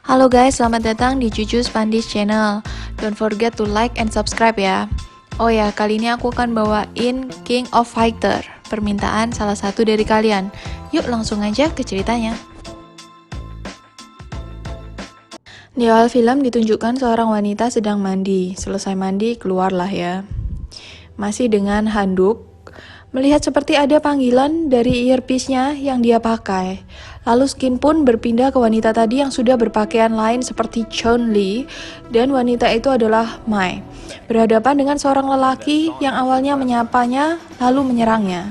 Halo guys, selamat datang di Jujus Pandis Channel. Don't forget to like and subscribe ya. Oh ya, kali ini aku akan bawain King of Fighter, permintaan salah satu dari kalian. Yuk langsung aja ke ceritanya. Di awal film ditunjukkan seorang wanita sedang mandi. Selesai mandi, keluarlah ya. Masih dengan handuk, melihat seperti ada panggilan dari earpiece-nya yang dia pakai. Lalu Skin pun berpindah ke wanita tadi yang sudah berpakaian lain seperti Chun-Li, dan wanita itu adalah Mai. Berhadapan dengan seorang lelaki yang awalnya menyapanya lalu menyerangnya.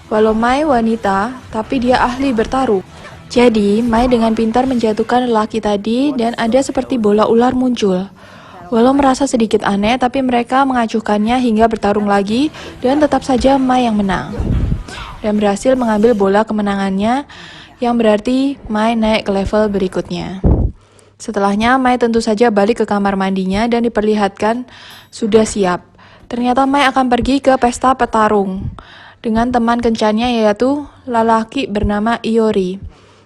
Walau Mai wanita, tapi dia ahli bertarung. Jadi, Mai dengan pintar menjatuhkan lelaki tadi dan ada seperti bola ular muncul. Walau merasa sedikit aneh, tapi mereka mengacuhkannya hingga bertarung lagi dan tetap saja Mai yang menang. Dan berhasil mengambil bola kemenangannya, yang berarti Mai naik ke level berikutnya. Setelahnya, Mai tentu saja balik ke kamar mandinya dan diperlihatkan sudah siap. Ternyata Mai akan pergi ke pesta petarung dengan teman kencannya yaitu lelaki bernama Iori.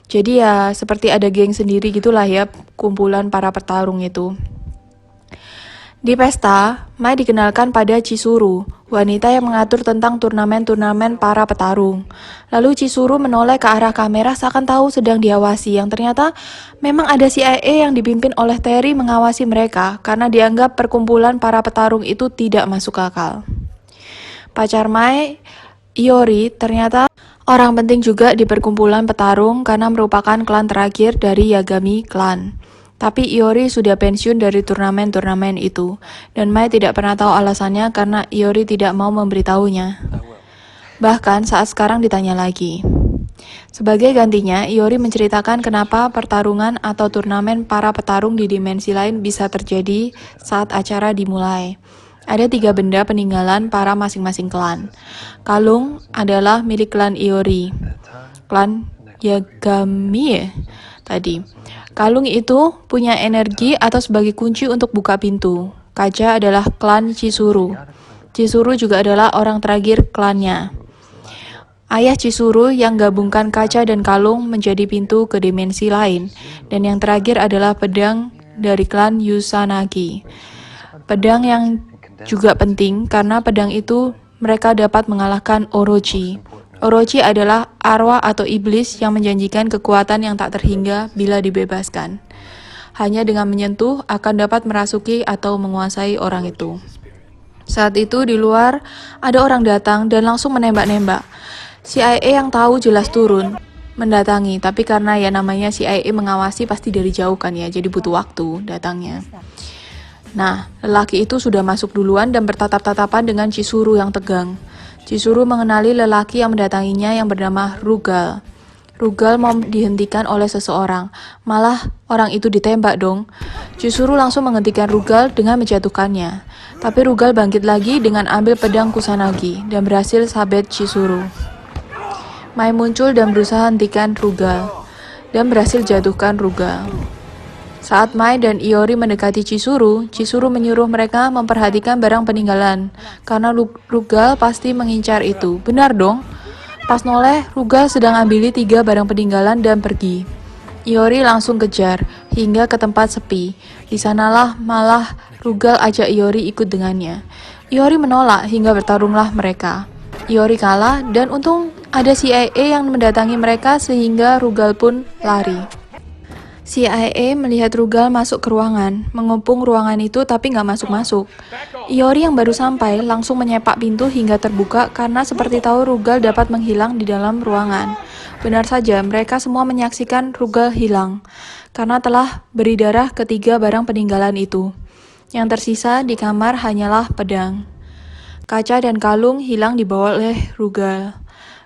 Jadi ya seperti ada geng sendiri gitulah ya, kumpulan para petarung itu. Di pesta, Mai dikenalkan pada Chizuru, wanita yang mengatur tentang turnamen-turnamen para petarung. Lalu Chizuru menoleh ke arah kamera seakan tahu sedang diawasi, yang ternyata memang ada CIA yang dipimpin oleh Terry mengawasi mereka karena dianggap perkumpulan para petarung itu tidak masuk akal. Pacar Mai, Iori, ternyata orang penting juga di perkumpulan petarung karena merupakan klan terakhir dari Yagami Clan. Tapi Iori sudah pensiun dari turnamen-turnamen itu, dan Mai tidak pernah tahu alasannya karena Iori tidak mau memberitahunya. Bahkan saat sekarang ditanya lagi. Sebagai gantinya, Iori menceritakan kenapa pertarungan atau turnamen para petarung di dimensi lain bisa terjadi saat acara dimulai. Ada 3 benda peninggalan para masing-masing klan. Kalung adalah milik klan Iori. Klan Yagami ya? Tadi. Kalung itu punya energi atau sebagai kunci untuk buka pintu. Kaca adalah klan Chizuru. Chizuru juga adalah orang terakhir klannya. Ayah Chizuru yang gabungkan kaca dan kalung menjadi pintu ke dimensi lain. Dan yang terakhir adalah pedang dari klan Yusanagi. Pedang yang juga penting karena pedang itu mereka dapat mengalahkan Orochi. Orochi adalah arwah atau iblis yang menjanjikan kekuatan yang tak terhingga bila dibebaskan. Hanya dengan menyentuh akan dapat merasuki atau menguasai orang itu. Saat itu di luar ada orang datang dan langsung menembak-nembak. CIA yang tahu jelas turun mendatangi, tapi karena ya namanya CIA mengawasi pasti dari jauh kan ya, jadi butuh waktu datangnya. Nah, lelaki itu sudah masuk duluan dan bertatap-tatapan dengan Chizuru yang tegang. Chizuru mengenali lelaki yang mendatanginya yang bernama Rugal. Rugal mau dihentikan oleh seseorang, malah orang itu ditembak dong. Chizuru langsung menghentikan Rugal dengan menjatuhkannya. Tapi Rugal bangkit lagi dengan ambil pedang Kusanagi dan berhasil sabet Chizuru. Mai muncul dan berusaha hentikan Rugal dan berhasil jatuhkan Rugal. Saat Mai dan Iori mendekati Chizuru, Chizuru menyuruh mereka memperhatikan barang peninggalan, karena Rugal pasti mengincar itu. Benar dong? Pas noleh, Rugal sedang ambil 3 barang peninggalan dan pergi. Iori langsung kejar, hingga ke tempat sepi. Di sanalah malah Rugal ajak Iori ikut dengannya. Iori menolak hingga bertarunglah mereka. Iori kalah dan untung ada CIA yang mendatangi mereka sehingga Rugal pun lari. CIA melihat Rugal masuk ke ruangan, mengepung ruangan itu tapi nggak masuk-masuk. Iori yang baru sampai langsung menyepak pintu hingga terbuka karena seperti tahu Rugal dapat menghilang di dalam ruangan. Benar saja, mereka semua menyaksikan Rugal hilang, karena telah beri darah ketiga barang peninggalan itu. Yang tersisa di kamar hanyalah pedang. Kaca dan kalung hilang dibawa oleh Rugal.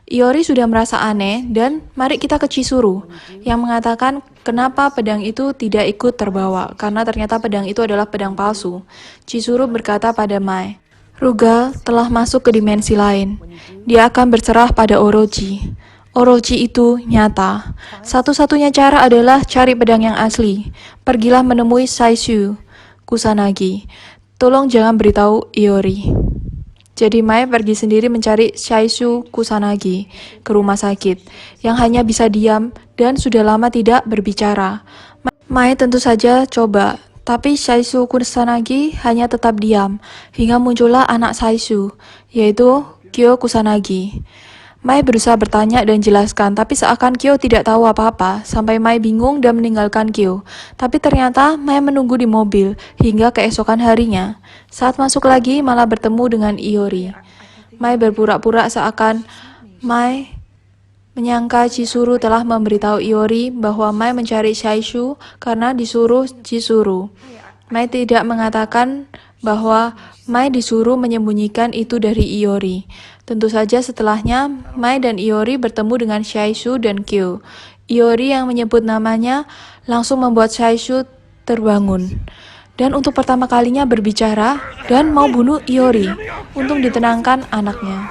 Iori sudah merasa aneh dan mari kita ke Chizuru yang mengatakan kenapa pedang itu tidak ikut terbawa karena ternyata pedang itu adalah pedang palsu. Chizuru berkata pada Mai, Rugal telah masuk ke dimensi lain. Dia akan berserah pada Orochi. Orochi itu nyata. Satu-satunya cara adalah cari pedang yang asli. Pergilah menemui Saishu Kusanagi. Tolong jangan beritahu Iori. Jadi Mai pergi sendiri mencari Saishu Kusanagi ke rumah sakit, yang hanya bisa diam dan sudah lama tidak berbicara. Mai tentu saja coba, tapi Saisu Kusanagi hanya tetap diam, hingga muncullah anak Saisu, yaitu Kyo Kusanagi. Mai berusaha bertanya dan jelaskan, tapi seakan Kyo tidak tahu apa-apa, sampai Mai bingung dan meninggalkan Kyo. Tapi ternyata Mai menunggu di mobil, hingga keesokan harinya. Saat masuk lagi, malah bertemu dengan Iori. Mai berpura-pura seakan Mai menyangka Chizuru telah memberitahu Iori bahwa Mai mencari Saisu karena disuruh Chizuru. Mai tidak mengatakan bahwa Mai disuruh menyembunyikan itu dari Iori. Tentu saja setelahnya, Mai dan Iori bertemu dengan Saisu dan Kyo. Iori yang menyebut namanya langsung membuat Saisu terbangun. Dan untuk pertama kalinya berbicara dan mau bunuh Iori untuk ditenangkan anaknya.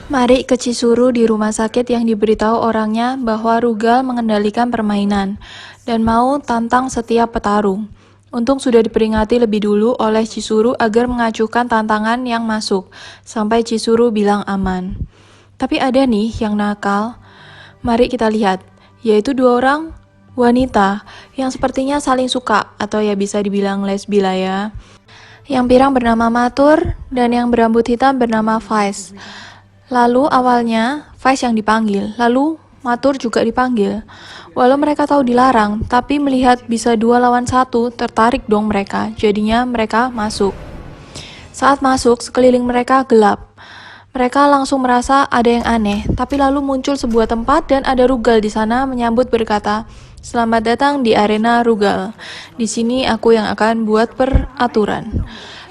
Mari ke Chizuru di rumah sakit yang diberitahu orangnya bahwa Rugal mengendalikan permainan dan mau tantang setiap petarung. Untung sudah diperingati lebih dulu oleh Chizuru agar mengajukan tantangan yang masuk, sampai Chizuru bilang aman. Tapi ada nih yang nakal. Mari kita lihat, yaitu dua orang wanita yang sepertinya saling suka, atau ya bisa dibilang lesbi lah ya. Yang pirang bernama Matur dan yang berambut hitam bernama Vice. Lalu awalnya Vice yang dipanggil, lalu Matur juga dipanggil. Walau mereka tahu dilarang, tapi melihat bisa 2 lawan 1, tertarik dong mereka. Jadinya mereka masuk. Saat masuk, sekeliling mereka gelap. Mereka langsung merasa ada yang aneh, tapi lalu muncul sebuah tempat dan ada Rugal di sana menyambut berkata, "Selamat datang di arena Rugal. Di sini aku yang akan buat peraturan."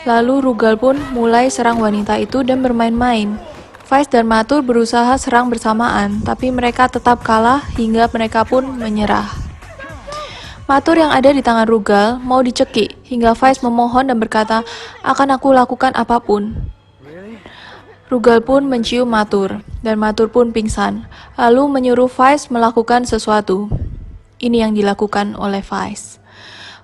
Lalu Rugal pun mulai serang wanita itu dan bermain-main. Vice dan Matur berusaha serang bersamaan, tapi mereka tetap kalah hingga mereka pun menyerah. Matur yang ada di tangan Rugal mau dicekik, hingga Vice memohon dan berkata, "Akan aku lakukan apapun." Rugal pun mencium Matur, dan Matur pun pingsan, lalu menyuruh Vice melakukan sesuatu. Ini yang dilakukan oleh Vice.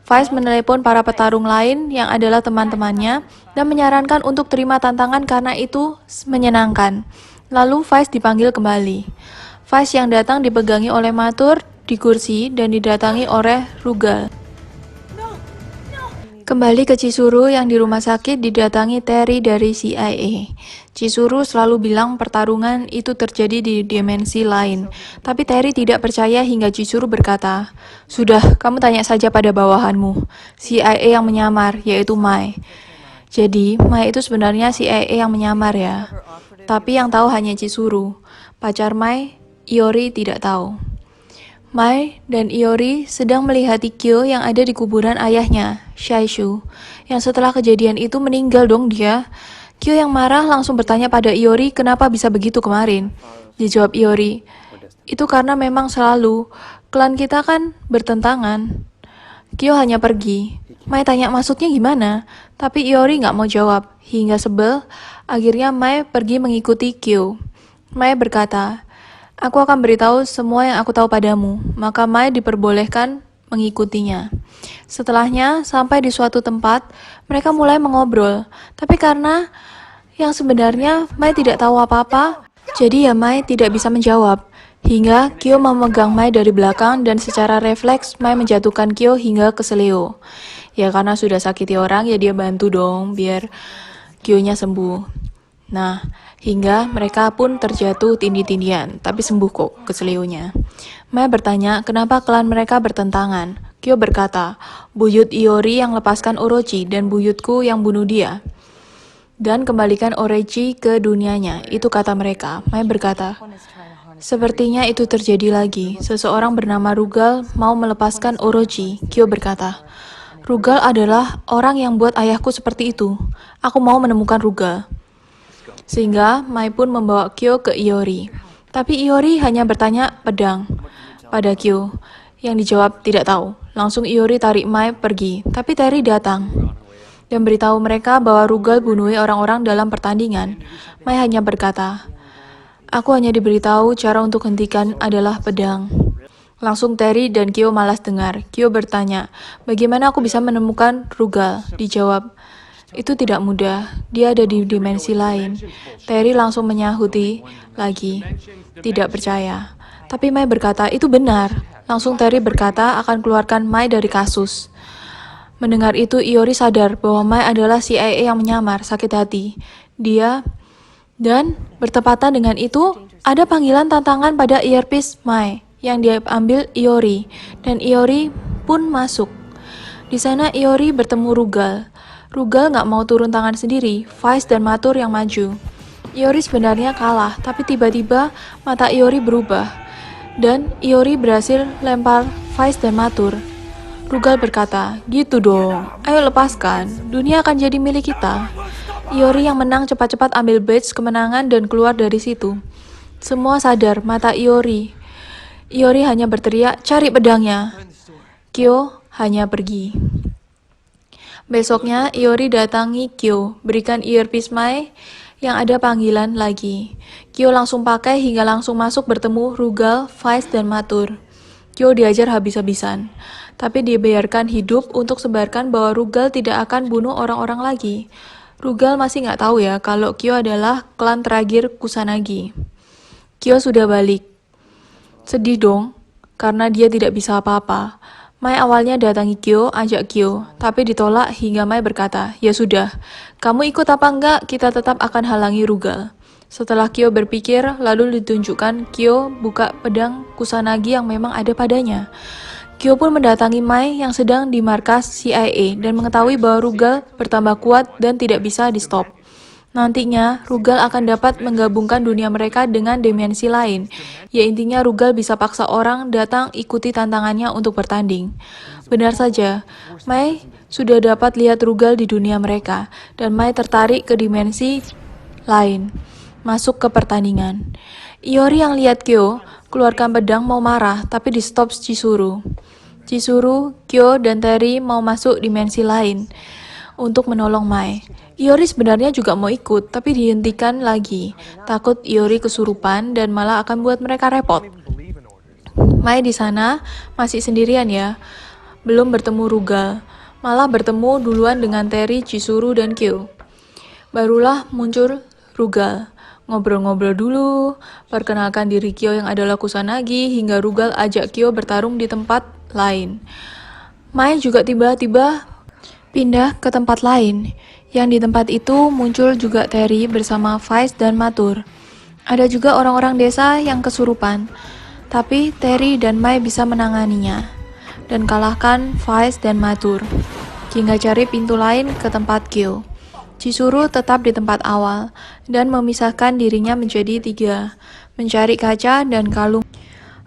Vice menelepon para petarung lain yang adalah teman-temannya dan menyarankan untuk terima tantangan karena itu menyenangkan. Lalu Vice dipanggil kembali. Vice yang datang dipegangi oleh Matur di kursi dan didatangi oleh Rugal. Kembali ke Chizuru yang di rumah sakit didatangi Terry dari CIA. Chizuru selalu bilang pertarungan itu terjadi di dimensi lain. Tapi Terry tidak percaya hingga Chizuru berkata, "Sudah, kamu tanya saja pada bawahanmu. CIA yang menyamar, yaitu Mai." Jadi, Mai itu sebenarnya CIA yang menyamar ya. Tapi yang tahu hanya Chizuru. Pacar Mai, Iori tidak tahu. Mai dan Iori sedang melihati Kyo yang ada di kuburan ayahnya, Saisu, yang setelah kejadian itu meninggal dong dia. Kyo yang marah langsung bertanya pada Iori kenapa bisa begitu kemarin. Dijawab Iori, "Itu karena memang selalu, klan kita kan bertentangan." Kyo hanya pergi. Mai tanya maksudnya gimana, tapi Iori nggak mau jawab. Hingga sebel, akhirnya Mai pergi mengikuti Kyo. Mai berkata, "Aku akan beritahu semua yang aku tahu padamu." Maka Mai diperbolehkan mengikutinya. Setelahnya, sampai di suatu tempat, mereka mulai mengobrol. Tapi karena yang sebenarnya Mai tidak tahu apa-apa, jadi ya Mai tidak bisa menjawab. Hingga Kyo memegang Mai dari belakang dan secara refleks Mai menjatuhkan Kyo hingga ke seleo. Ya karena sudah sakiti orang ya dia bantu dong biar Kyo-nya sembuh. Nah, hingga mereka pun terjatuh tindih-tindihan, tapi sembuh kok keselionya. Mai bertanya kenapa klan mereka bertentangan. Kyo berkata, "Buyut Iori yang lepaskan Orochi dan buyutku yang bunuh dia. Dan kembalikan Orochi ke dunianya," itu kata mereka. Mai berkata, "Sepertinya itu terjadi lagi. Seseorang bernama Rugal mau melepaskan Orochi." Kyo berkata, "Rugal adalah orang yang buat ayahku seperti itu. Aku mau menemukan Rugal." Sehingga Mai pun membawa Kyo ke Iori. Tapi Iori hanya bertanya pedang pada Kyo, yang dijawab tidak tahu. Langsung Iori tarik Mai pergi, tapi Terry datang dan beritahu mereka bahwa Rugal bunuhi orang-orang dalam pertandingan. Mai hanya berkata, "Aku hanya diberitahu cara untuk hentikan adalah pedang." Langsung Terry dan Kyo malas dengar. Kyo bertanya, "Bagaimana aku bisa menemukan Rugal?" Dijawab, "Itu tidak mudah, dia ada di dimensi lain." Terry langsung menyahuti lagi, tidak percaya. Tapi Mai berkata, "Itu benar." Langsung Terry berkata akan keluarkan Mai dari kasus. Mendengar itu, Iori sadar bahwa Mai adalah CIA yang menyamar, sakit hati. Dan bertepatan dengan itu, ada panggilan tantangan pada earpiece Mai yang diambil Iori, dan Iori pun masuk. Di sana Iori bertemu Rugal. Rugal nggak mau turun tangan sendiri, Vice dan Matur yang maju. Iori sebenarnya kalah, tapi tiba-tiba mata Iori berubah, dan Iori berhasil lempar Vice dan Matur. Rugal berkata, gitu dong, ayo lepaskan, dunia akan jadi milik kita. Iori yang menang cepat-cepat ambil badge kemenangan dan keluar dari situ. Semua sadar mata Iori. Iori hanya berteriak, cari pedangnya. Kyo hanya pergi. Besoknya, Iori datangi Kyo, berikan earpiece Mai yang ada panggilan lagi. Kyo langsung pakai hingga langsung masuk bertemu Rugal, Vice, dan Matur. Kyo diajar habis-habisan, tapi dibiarkan hidup untuk sebarkan bahwa Rugal tidak akan bunuh orang-orang lagi. Rugal masih nggak tahu ya kalau Kyo adalah klan terakhir Kusanagi. Kyo sudah balik. Sedih dong, karena dia tidak bisa apa-apa. Mai awalnya datangi Kyo, ajak Kyo, tapi ditolak hingga Mai berkata, ya sudah, kamu ikut apa enggak, kita tetap akan halangi Rugal. Setelah Kyo berpikir, lalu ditunjukkan Kyo buka pedang Kusanagi yang memang ada padanya. Kyo pun mendatangi Mai yang sedang di markas CIA dan mengetahui bahwa Rugal bertambah kuat dan tidak bisa di-stop. Nantinya, Rugal akan dapat menggabungkan dunia mereka dengan dimensi lain. Ya intinya Rugal bisa paksa orang datang ikuti tantangannya untuk bertanding. Benar saja, Mai sudah dapat lihat Rugal di dunia mereka, dan Mai tertarik ke dimensi lain. Masuk ke pertandingan. Iori yang lihat Kyo keluarkan pedang mau marah, tapi di-stop Chizuru. Chizuru, Kyo, dan Terry mau masuk dimensi lain untuk menolong Mai. Iori sebenarnya juga mau ikut, tapi dihentikan lagi. Takut Iori kesurupan dan malah akan buat mereka repot. Mai di sana masih sendirian ya, belum bertemu Rugal. Malah bertemu duluan dengan Terry, Chizuru, dan Kyo. Barulah muncul Rugal. Ngobrol-ngobrol dulu, perkenalkan diri Kyo yang adalah Kusanagi, hingga Rugal ajak Kyo bertarung di tempat lain. Mai juga tiba-tiba pindah ke tempat lain, yang di tempat itu muncul juga Terry bersama Vice dan Matur. Ada juga orang-orang desa yang kesurupan, tapi Terry dan Mai bisa menanganinya, dan kalahkan Vice dan Matur, hingga cari pintu lain ke tempat Kyo. Chizuru tetap di tempat awal, dan memisahkan dirinya menjadi 3, mencari kaca dan kalung.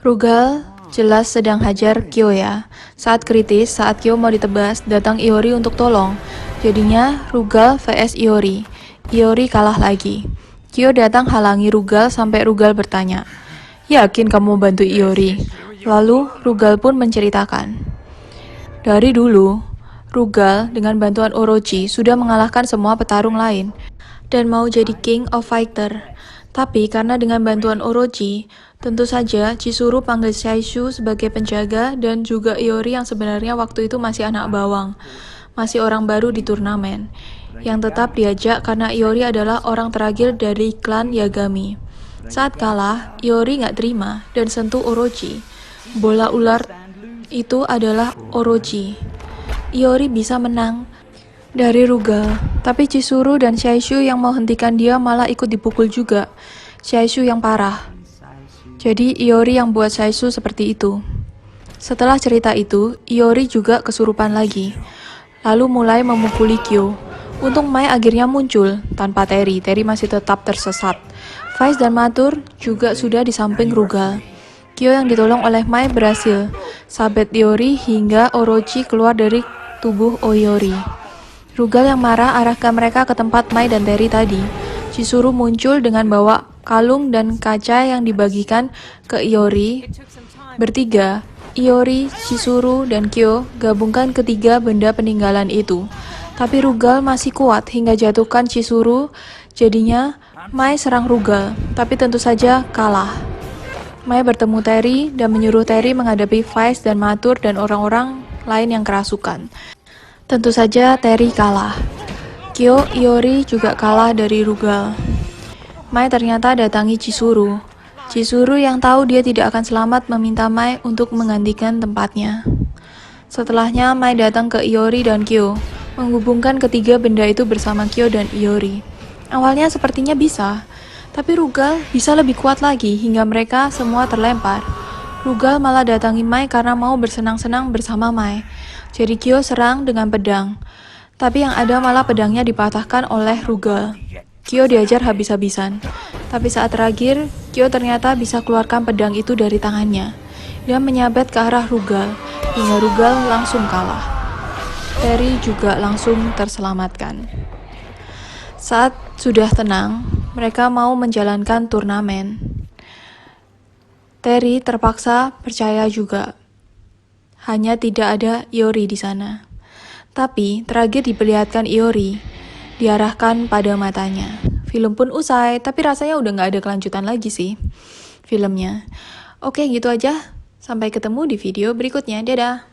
Rugal jelas sedang hajar Kyo ya. Saat kritis, saat Kyo mau ditebas, datang Iori untuk tolong. Jadinya Rugal vs Iori. Iori kalah lagi. Kyo datang halangi Rugal sampai Rugal bertanya, yakin kamu bantu Iori? Lalu Rugal pun menceritakan, dari dulu Rugal dengan bantuan Orochi sudah mengalahkan semua petarung lain dan mau jadi King of Fighter. Tapi karena dengan bantuan Orochi, tentu saja Chizuru panggil Shaishu sebagai penjaga dan juga Iori yang sebenarnya waktu itu masih anak bawang, masih orang baru di turnamen, yang tetap diajak karena Iori adalah orang terakhir dari klan Yagami. Saat kalah, Iori nggak terima dan sentuh Orochi. Bola ular itu adalah Orochi. Iori bisa menang dari Rugal, tapi Chizuru dan Shaishu yang mau hentikan dia malah ikut dipukul juga. Shaishu yang parah. Jadi Iori yang buat Shaishu seperti itu. Setelah cerita itu, Iori juga kesurupan lagi, lalu mulai memukuli Kyo. Untung Mai akhirnya muncul, tanpa Terry. Terry masih tetap tersesat. Vice dan Matur juga sudah di samping Rugal. Kyo yang ditolong oleh Mai berhasil sabet Iori hingga Orochi keluar dari tubuh Iori. Rugal yang marah arahkan mereka ke tempat Mai dan Terry tadi. Chizuru muncul dengan bawa kalung dan kaca yang dibagikan ke Iori. Bertiga, Iori, Chizuru, dan Kyo gabungkan ketiga benda peninggalan itu. Tapi Rugal masih kuat hingga jatuhkan Chizuru. Jadinya Mai serang Rugal, tapi tentu saja kalah. Mai bertemu Terry dan menyuruh Terry menghadapi Vice dan Matur dan orang-orang lain yang kerasukan. Tentu saja Terry kalah. Kyo, Iori juga kalah dari Rugal. Mai ternyata datangi Chizuru. Chizuru yang tahu dia tidak akan selamat meminta Mai untuk menggantikan tempatnya. Setelahnya, Mai datang ke Iori dan Kyo, menghubungkan ketiga benda itu bersama Kyo dan Iori. Awalnya sepertinya bisa, tapi Rugal bisa lebih kuat lagi hingga mereka semua terlempar. Rugal malah datangi Mai karena mau bersenang-senang bersama Mai. Jadi Kyo serang dengan pedang, tapi yang ada malah pedangnya dipatahkan oleh Rugal. Kyo diajar habis-habisan, tapi saat terakhir, Kyo ternyata bisa keluarkan pedang itu dari tangannya. Dia menyabet ke arah Rugal, hingga Rugal langsung kalah. Terry juga langsung terselamatkan. Saat sudah tenang, mereka mau menjalankan turnamen. Terry terpaksa percaya juga. Hanya tidak ada Iori di sana. Tapi terakhir diperlihatkan Iori, diarahkan pada matanya. Film pun usai, tapi rasanya udah gak ada kelanjutan lagi sih filmnya. Oke, gitu aja. Sampai ketemu di video berikutnya. Dadah!